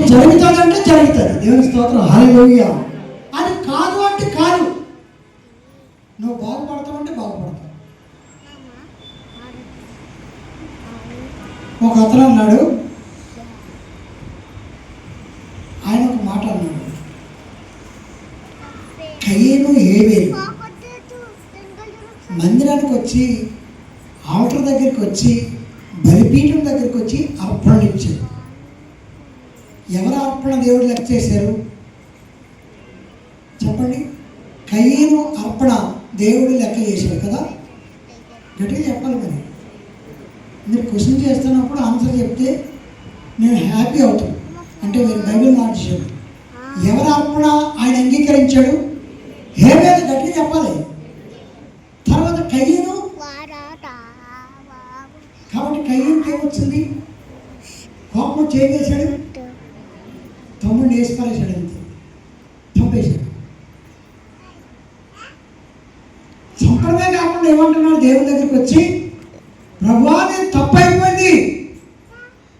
జరుగుతుందంటే జరుగుతుంది. దేవుని స్తోత్రం, హల్లెలూయా. అది కాదు అంటే కాదు. నువ్వు బాగుపడతావు అంటే బాగుపడతావు. ఒక అతను అన్నాడు, ఆయన ఒక మాట అన్నాడు, కయ్యేను హేబేలు మందిరానికి వచ్చి, ఆల్టర్ దగ్గరికి వచ్చి, బలిపీఠం దగ్గరికి వచ్చి అర్పణలు ఇచ్చారు. ఎవరు అర్పణ దేవుడు లెక్క చేశారు చెప్పండి? కయ్యేను అర్పణ దేవుడు లెక్క చేశాడు కదా. గట్టిగా చెప్పాలి. మరి మీరు క్వశ్చన్ చేస్తున్నప్పుడు ఆన్సర్ చెప్తే నేను హ్యాపీ అవుతాను. అంటే మీరు బైబిల్ మార్చాడు. ఎవరు అర్పణ ఆయన అంగీకరించాడు? హేబేలు. గట్టిగా చెప్పాలి. తర్వాత కయ్యేను. కాబట్టి కయ్యేనుకి ఏమొచ్చింది? కోపం చేశాడు, తమ్ముడిని వేసి పారేశాడు, అంతే, చంపేశాడు. చంపడమే కాకుండా ఏమంటున్నాడు దేవుని దగ్గరికి వచ్చి, ప్రభువా నేను తప్పు అయిపోయింది,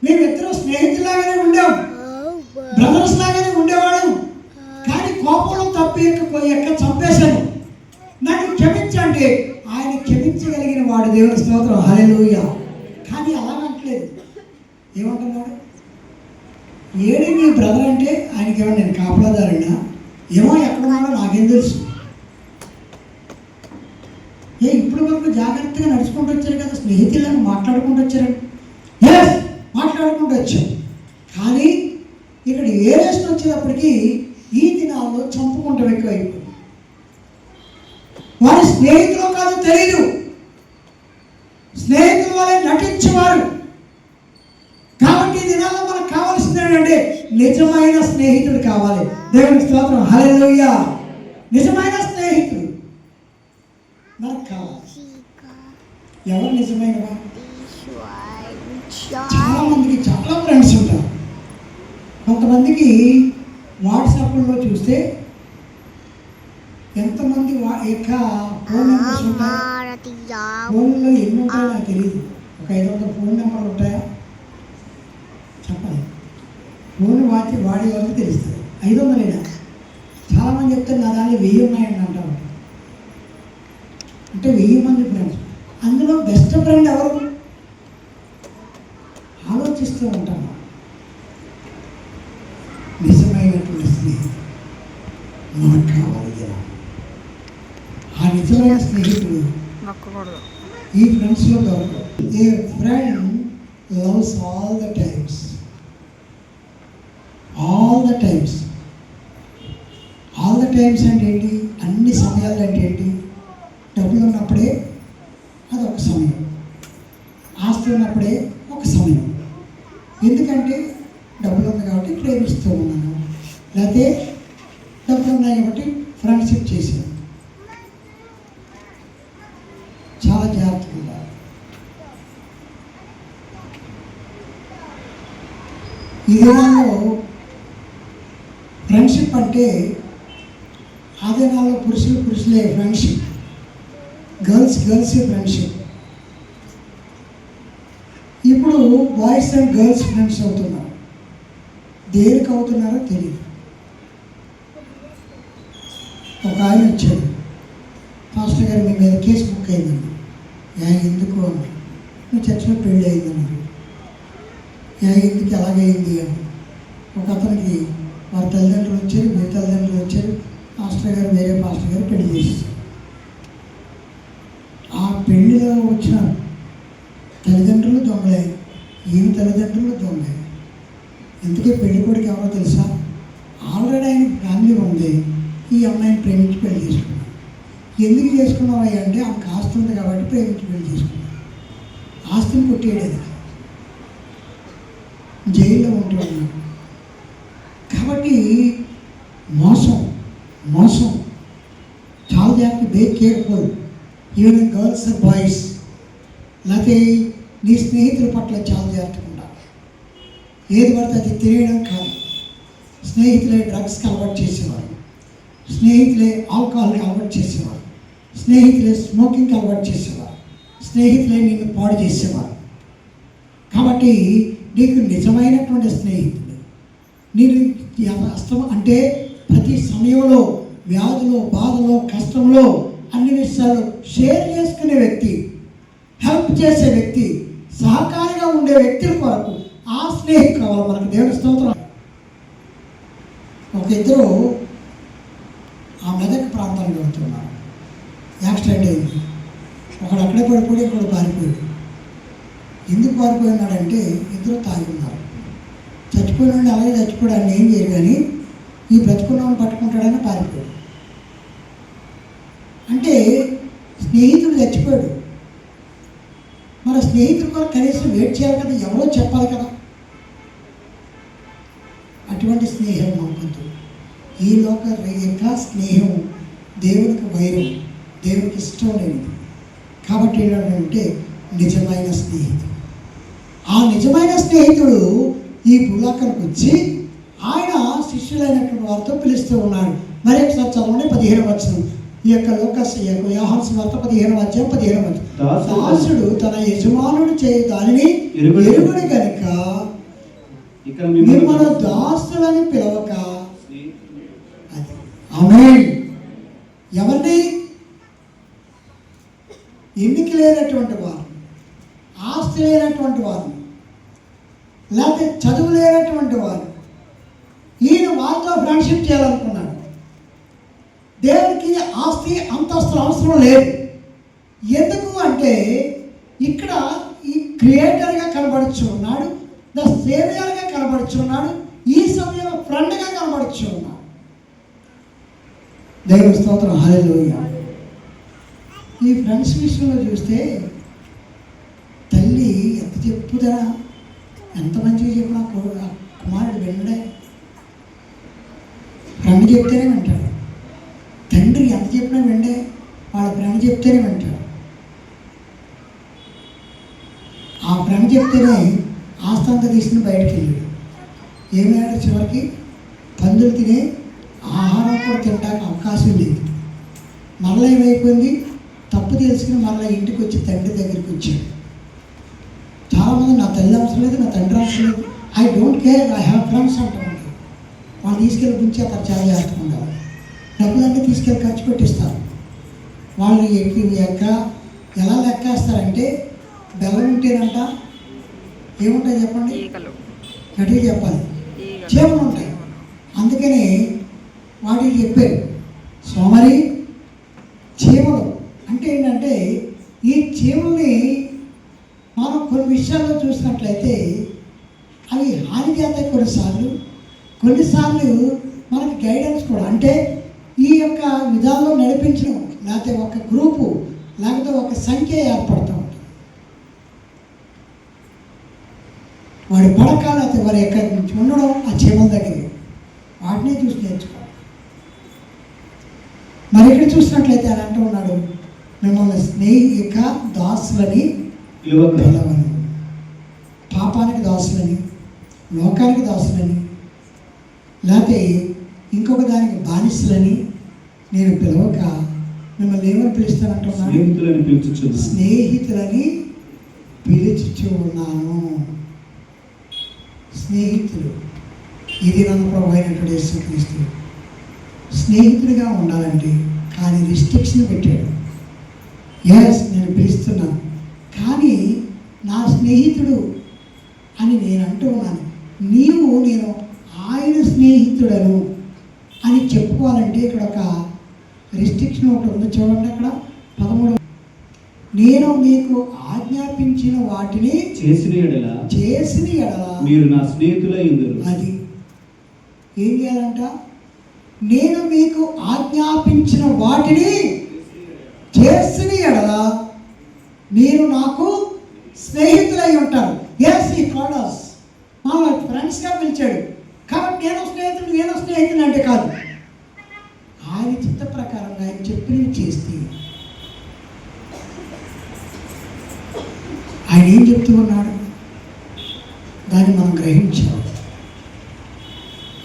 మేమిద్దరం స్నేహితులాగానే ఉండాం, బ్రదర్స్ లాగానే ఉండేవాడు, కానీ కోపంలో తప్పు ఎక్క చంపేశాను, నన్ను క్షమించండి. ఆయన క్షమించగలిగిన వాడు. దేవుని స్తోత్రం, హల్లెలూయా. కానీ అలా అనట్లేదు. ఏమంటున్నాడు? ఏడి మీ బ్రదర్ అంటే ఆయనకి ఏమో నేను కాపలాదారన్నా, ఏమో ఎక్కడ ఉన్నాడో నాకేం తెలుసు. ఇప్పుడు వరకు జాగ్రత్తగా నడుచుకుంటూ వచ్చారు కదా, స్నేహితులను మాట్లాడుకుంటూ వచ్చారు. ఎస్, మాట్లాడుకుంటూ వచ్చాం. కానీ ఇక్కడ ఏ రేషన్ వచ్చేటప్పటికి ఈ దినాల్లో చంపుకుంటాం ఎక్కువైపోయింది. వారి స్నేహితులు కాదు తెలియదు, స్నేహితుల వల్లే నటించేవారు. కాబట్టి ఈ దినాల్లో మనకు కావాల్సింది ఏంటంటే నిజమైన స్నేహితుడు కావాలి. దేవుని స్తోత్రం, హల్లెలూయా. నిజమైన స్నేహితుడు మనకు కావాలి. ఎవరు నిజమైనవా? చాలా మందికి చాలా ఫ్రెండ్స్ ఉంటారు. కొంతమందికి వాట్సాప్లో చూస్తే ఎంతమంది యొక్క ఫోన్ నెంబర్స్ ఉంటాయి. ఫోన్లో ఎన్ని ఉంటాయో నాకు తెలియదు. ఒక 500 ఫోన్ నెంబర్లు ఉంటాయా చెప్పండి. ఫోన్ వాడే వాళ్ళకి తెలుస్తుంది. 500 చాలామంది చెప్తారు నా దాన్ని 1000 ఉన్నాయని అంటారు. అంటే 1000 మంది ఫ్రెండ్స్. అందులో బెస్ట్ ఫ్రెండ్ ఎవరు? ఆలోచిస్తూ ఉంటాము. నిజమైనటువంటి స్నేహితుడు మనకు కావాలి కదా. ఆ నిజమైన స్నేహితుడు ఈ ఫ్రెండ్స్లో దొరకదు. A friend loves all the times. All the times. All the times అంటే ఏంటి? అన్ని సమయాలు అంటే ఏంటి? డబ్బులు ఉన్నప్పుడే అదొక సమయం, ఆస్తి ఉన్నప్పుడే ఒక సమయం. ఎందుకంటే డబ్బులు ఉంది కాబట్టి ప్రేమిస్తూ ఉన్నాను, లేకపోతే డబ్బులు ఉన్నాయి కాబట్టి ఫ్రెండ్షిప్ చేశాను. చాలా జాగ్రత్తగా ఉండాలి. ఈ దినాల్లో ఫ్రెండ్షిప్ అంటే ఆ దినాల్లో పురుషులే ఫ్రెండ్షిప్, గర్ల్సే ఫ్రెండ్షిప్. ఇప్పుడు బాయ్స్ అండ్ గర్ల్స్ ఫ్రెండ్స్ అవుతున్నారు. దేనికి అవుతున్నారో తెలియదు. ఒక ఆయన వచ్చాడు, పాస్టర్ గారు మీ మీద కేసు బుక్ అయిందండి. ఎందుకు అన్నా? నువ్వు చర్చిలో పెళ్ళి అయిందన్నారు. ఎందుకు ఎలాగైంది అని. ఒక అతనికి వారి తల్లిదండ్రులు వచ్చారు, మీ తల్లిదండ్రులు వచ్చారు, పాస్టర్ గారు వేరే పాస్టర్ గారు పెళ్లి చేసేసారు. ఆ పెళ్లిలో వచ్చిన తల్లిదండ్రులు దొంగలే, ఈయన తల్లిదండ్రులు దొంగలే. ఎందుకే పెళ్లి కొడుకు ఎవరో తెలుసా? ఆల్రెడీ ఆయనకి ఫ్యామిలీ ఉంది, ఈ అమ్మాయిని ప్రేమించి పెళ్లి చేసుకున్నాను. ఎందుకు చేసుకున్నావు అంటే ఆమెకు ఆస్తి ఉంది కాబట్టి ప్రేమించి పెళ్లి చేసుకున్నాను. ఆస్తిని కొట్టేయలేదు, జైల్లో ఉంటూ ఉన్నాడు. కాబట్టి మోసం చాలా జాగ్రత్త. Be careful. Even girls and boys. లేకపోతే నీ స్నేహితుల పట్ల చాలా జాగ్రత్తగా ఉండాలి. ఏది పడితే అది తెలియడం కాదు. స్నేహితులే డ్రగ్స్కి అలవాటు చేసేవారు, స్నేహితులే ఆల్కహాల్కి అలవాటు చేసేవారు, స్నేహితులే స్మోకింగ్కి అలవాటు చేసేవారు, స్నేహితులే నిన్ను పాడు చేసేవారు. కాబట్టి నీకు నిజమైనటువంటి స్నేహితుడు, నేను అంటే ప్రతి సమయంలో వ్యాధిలో, బాధలో, కష్టంలో అన్ని విషయాలు షేర్ చేసుకునే వ్యక్తి, హెల్ప్ చేసే వ్యక్తి, సహకారిగా ఉండే వ్యక్తుల కొరకు ఆ స్నేహం కావాలి మనకు. దేవుని స్తోత్రం. ఒక ఇద్దరు ఆ మెదక్ ప్రాంతానికి వెళ్తున్నారు. యాక్సిడెంట్ అయింది. ఒకడు అక్కడే పడిపోయి ఇంకొకడు పారిపోయాడు. ఎందుకు పారిపోయినాడంటే ఇద్దరు తాగి ఉన్నారు. చచ్చిపోయినాడు అలాగే చచ్చిపోయాడు, ఏం చేయరు. కానీ ఈ బ్రతుకున్నవాడిని పట్టుకుంటాడని పారిపోయాడు. అంటే స్నేహితుడు చచ్చిపోయాడు. మన స్నేహితుడు కూడా కనీసం వెయిట్ చేయాలి కదా, ఎవరో చెప్పాలి కదా. అటువంటి స్నేహం మనకొద్దు. ఈ లోక యొక్క స్నేహం దేవునికి వైరం, దేవునికి ఇష్టం లేనిది. కాబట్టి ఏంటంటే నిజమైన స్నేహితుడు, ఆ నిజమైన స్నేహితుడు ఈ భూలోకానికి వచ్చి ఆయన శిష్యులైనటువంటి వారితో పిలుస్తూ ఉన్నాడు. మరి ఒకసారి చదవండి 15వ వచనం. ఈ యొక్క యోహాను సువార్త 15వ అధ్యాయం 15వ వచనం. దాసుడు తన యజమానుడు చేయ దానిని ఎరుగుడు గనుక మిమ్మల్ని దాసులని పిలవక. అది ఆమేన్. ఎవరిని? ఎన్నిక లేనటువంటి వారు, ఆస్తి లేనటువంటి వారు, లేకపోతే చదువు లేనటువంటి వారు. ఈయన వాళ్ళతో ఫ్రెండ్షిప్ చేయాలనుకున్నాడు. దేవునికి ఆస్తి అంతస్తులు అవసరం లేదు. ఎందుకు అంటే ఇక్కడ ఈ క్రియేటర్గా కనబడుచు ఉన్నాడు, ద సేవియర్గా కనబడుచు ఉన్నాడు, ఈ సమయంలో ఫ్రెండ్గా కనబడుచు ఉన్నాడు. దేవుని స్తోత్రం. హల్లెలూయా. ఈ ఫ్రెండ్స్ విషయంలో చూస్తే తల్లి ఎంత చెప్పుదరా, ఎంత మంచిగా చెప్పినా కుమారుడు వినడే. ఫ్రెండ్ చెప్తేనే వింటాడు. తండ్రి ఎంత చెప్పినా విండే, వాళ్ళ ఫ్రెండ్ చెప్తేనే వింటాడు. ఆ ఫ్రెండ్ చెప్తేనే ఆస్తి అంతా తీసుకుని బయటకు వెళ్ళాడు. ఏమయ్యాడు? చివరికి పందులు తినే ఆహారం కూడా తినడానికి అవకాశం లేదు. మరలా ఏమైపోయింది? తప్పు తెలుసుకుని మరలా ఇంటికి వచ్చి తండ్రి దగ్గరికి వచ్చాడు. చాలామంది నా తల్లి అవసరం లేదు, నా తండ్రి అవసరం లేదు, I don't care, I have friends అంటూ ఉంటారు. వాళ్ళు తీసుకెళ్ళి గురించి అక్కడ చాలా చేస్తూ ఉండాలి. డబ్బులన్నీ తీసుకెళ్ళి ఖర్చు పెట్టిస్తారు. వాళ్ళు ఎలా లెక్కేస్తారంటే బెల్లం ఉంటేనంట ఏముంటాయి చెప్పండి, గట్టిగా చెప్పాలి, చీమలు ఉంటాయి. అందుకని వాటికి చెప్పారు సోమరి చీమలు. అంటే ఏంటంటే ఈ చీమల్ని మనం కొన్ని విషయాల్లో చూసినట్లయితే అవి హాని చేస్తాయి కొన్నిసార్లు మనకి గైడెన్స్ కూడా. అంటే ఈ యొక్క విధానంలో నడిపించడం, లేకపోతే ఒక గ్రూపు, లేకపోతే ఒక సంఖ్య ఏర్పడుతూ ఉంటుంది. వాడి పడక లేకపోతే వారి ఎక్కడి నుంచి ఉండడం ఆ చీమల దగ్గర, వాటినే చూసి నేర్చుకోవాలి. మరి ఇక్కడ చూసినట్లయితే ఆయన అంటూ ఉన్నాడు, మిమ్మల్ని స్నేహిక దాసులని పిలవను. పాపానికి దాసులని, లోకానికి దాసులని, లేకపోతే ఇంకొక దానికి బానిసలని నేను పిలవక మిమ్మల్ని ఏమని పిలుస్తానంటున్నాను? స్నేహితులని పిలుచుచూ ఉన్నాను. స్నేహితులు, ఇది నన్ను ప్రభు అయినటువంటి యేసుక్రీస్తు స్నేహితుడిగా ఉండాలంటే కానీ రిస్ట్రిక్షన్ పెట్టాడు. ఎస్, నేను పిలుస్తున్నాను, కానీ నా స్నేహితుడు అని నేను అంటూ ఉన్నాను. నేను ఆయన స్నేహితుడను అని చెప్పుకోవాలంటే ఇక్కడ ఒక రిస్ట్రిక్షన్ ఒకటి ఉంది. చూడండి అక్కడ 13, నేను మీకు ఆజ్ఞాపించిన వాటిని చేసిన ఎడల మీరు నా స్నేహితులైందురు. అది ఏం చేయాలంట? నేను మీకు ఆజ్ఞాపించిన వాటిని చేసిన ఎడల మీరు నాకు స్నేహితులై ఉంటారు. ఎస్, ఈ కాల్స్ మా ఫ్రెండ్స్గా పిలిచాడు కాబట్టి నేను స్నేహితుడు అంటే కాదు. ఆయన చిత్త ప్రకారంగా ఆయన చెప్పినవి చేస్తే ఆయన ఏం చెప్తూ ఉన్నాడు దాన్ని మనం గ్రహించాలి.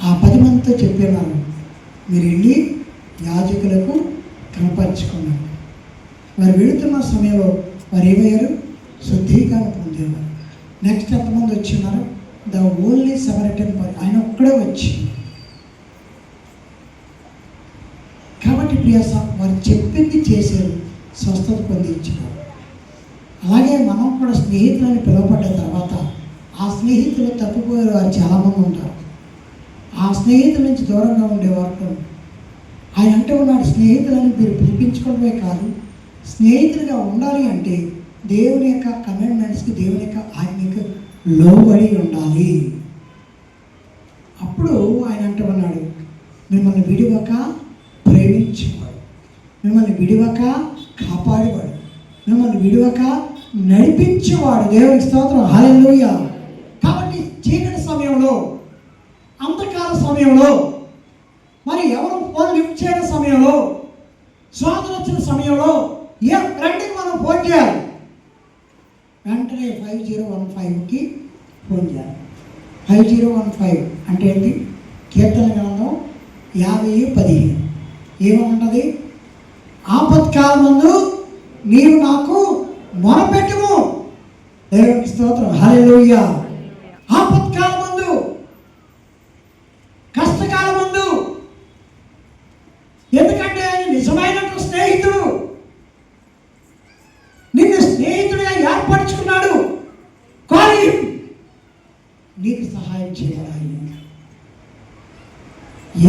ఆ 10 మందితో చెప్పేవారు, మీరు వెళ్ళి యాజకులకు కనపరుచుకున్నారు. వారు వెళుతున్న సమయంలో వారు ఏమయ్యారు? శుద్ధీకరణ పొందేవారు. నెక్స్ట్ ఎంతమంది వచ్చినారు? ద ఓన్లీ సమరటన్ బాయ్, ఆయన ఒక్కడే వచ్చి. కాబట్టి ప్రియాస వారు చెప్పింది చేశారు, స్వస్థత పొందించారు. అలాగే మనం కూడా స్నేహితులని పిలువబడ్డ తర్వాత ఆ స్నేహితులు తప్పిపోయే వారు చాలామంది ఉంటారు. ఆ స్నేహితుల నుంచి దూరంగా ఉండేవారు. ఆయన అంటూ ఉన్నాడు, స్నేహితులని మీరు పిలిపించుకోవడమే కాదు, స్నేహితులుగా ఉండాలి అంటే దేవుని యొక్క కమాండ్మెంట్స్కి, దేవుని యొక్క ఆజ్ఞకు లోబడి ఉండాలి. అప్పుడు ఆయన అంటూ ఉన్నాడు, మిమ్మల్ని విడివక ప్రేమించేవాడు, మిమ్మల్ని విడివక కాపాడేవాడు, మిమ్మల్ని విడివక నడిపించేవాడు. దేవునికి స్తోత్రం, హల్లెలూయా. కాబట్టి చీకటి సమయంలో, అంధకార సమయంలో, మరి ఎవరు ఫోన్ లిఫ్ట్ చేయని సమయంలో, స్వాతంత్రం వచ్చిన సమయంలో రెండుకి మనం ఫోన్ చేయాలి. వెంటనే 5015కి ఫోన్ చేయాలి. 5015 అంటే ఏంటి? కీర్తన గ్రంథం 50:15 ఏమంటుంది? ఆపత్కాలమందు నీవు నాకు మొరపెట్టుము. దేవునికి స్తోత్రం, హల్లెలూయా. ఆపత్కాలమందు, కష్టకాలమందు, ఎందుకంటే ఆయన నిజమైన స్నేహితుడు, నిన్ను స్నేహితుడిగా ఏర్పరచుకున్నాడు. కానీ నీకు సహాయం చేయాలి.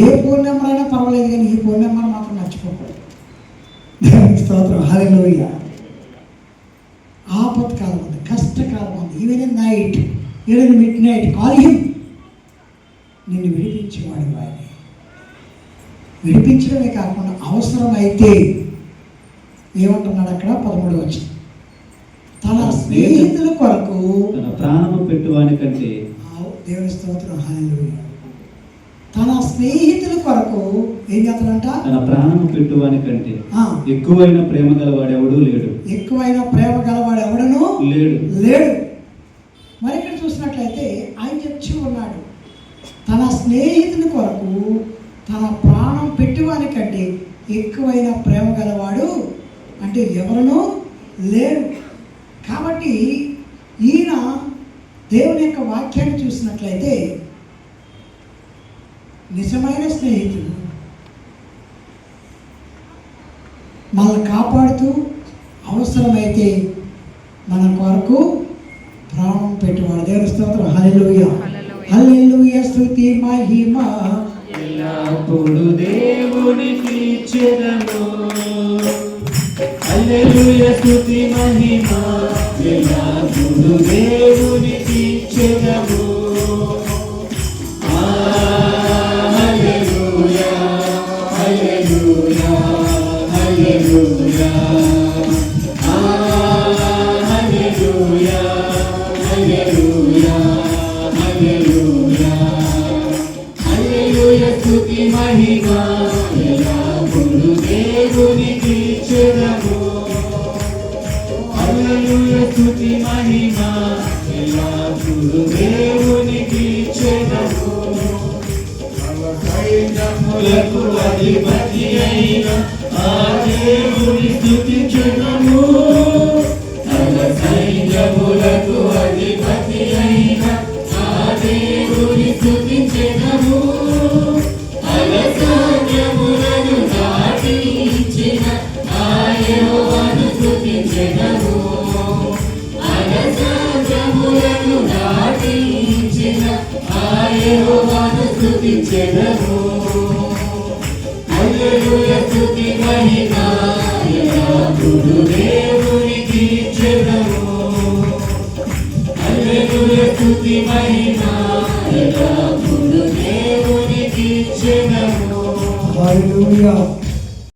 ఏ ఫోన్ నెంబర్ అయినా పర్వాలేదు, కానీ ఈ ఫోన్ నెంబర్ మాత్రం మర్చిపోకూడదు. దేవునికి స్తోత్రం, హల్లెలూయా. ఆపత్కాలం ఉంది, కష్టకాలం ఉంది, even in night, even mid night, call him. నిన్ను విడిపించేవాడు ఆయన. విడిపించడమే కాకుండా అవసరమైతే ఏమంటున్నాడు అక్కడ 13వ వచనం, తన స్నేహితుల కొరకు తన ప్రాణము పెట్టువాని కంటే. దేవుని స్తోత్రం, హల్లెలూయా. తన స్నేహితుల కొరకు ఏం చేస్తాడంట? తన ప్రాణము పెట్టువాని కంటే ఎక్కువైన ప్రేమ గలవాడు ఎవడు లేడు. ఎక్కువైన ప్రేమ గలవాడు ఎవడను లేడు. మరి ఇక్కడ చూసినట్లయితే ఆయన చెప్పి ఉన్నాడు, తన స్నేహితుని కొరకు తన ప్రాణం పెట్టువాని కంటే ఎక్కువైన ప్రేమ గలవాడు అంటే ఎవరునూ లేడు. కాబట్టి ఈయన దేవుని యొక్క వాక్యాన్ని చూసినట్లయితే నిజమైన స్నేహితుడు, మనల్ని కాపాడుతూ అవసరమైతే మన కొరకు ప్రాణం పెట్టువాడు. దేవుని స్తోత్రం, హల్లెలూయా. హల్లెలూయా, స్తుతి మహిమ ఎల్లప్పుడూ దేవునికి ఇచ్చెదము. హల్లెలూయా, స్తుతి మహిమ ఎల్లప్పుడూ దేవునికి ఇచ్చెదము. హల్లెలూయా, హల్లెలూయా, హల్లెలూయా, హల్లెలూయా, హల్లెలూయా, హల్లెలూయా, హల్లెలూయా, స్తుతి మహిమ ఎల్లప్పుడూ దేవునికి ఇచ్చెదము. హల్లెలూయా, స్తుతి మహిమ ఎల్లప్పుడూ దేవునికి ఇచ్చెదము. సైన్యములకు అధిపతి అయిన ఆ దేవుని స్తుతించెదము. సైన్యములకు అధిపతి అయిన ఆ దేవుని స్తుతించెదము. అలసాధ్యములను దాటించిన ఆ యెహోవాను స్తుతించెదము. అలసాధ్యములను దాటించిన ఆ యెహోవాను స్తుతించెదము. హల్లెలూయా, స్తుతి మహిమ ఎల్లప్పుడూ దేవునికి ఇచ్చెదము. హల్లెలూయా, స్తుతి మహిమ ఎల్లప్పుడూ దేవునికి ఇచ్చెదము. హల్లెలూయా.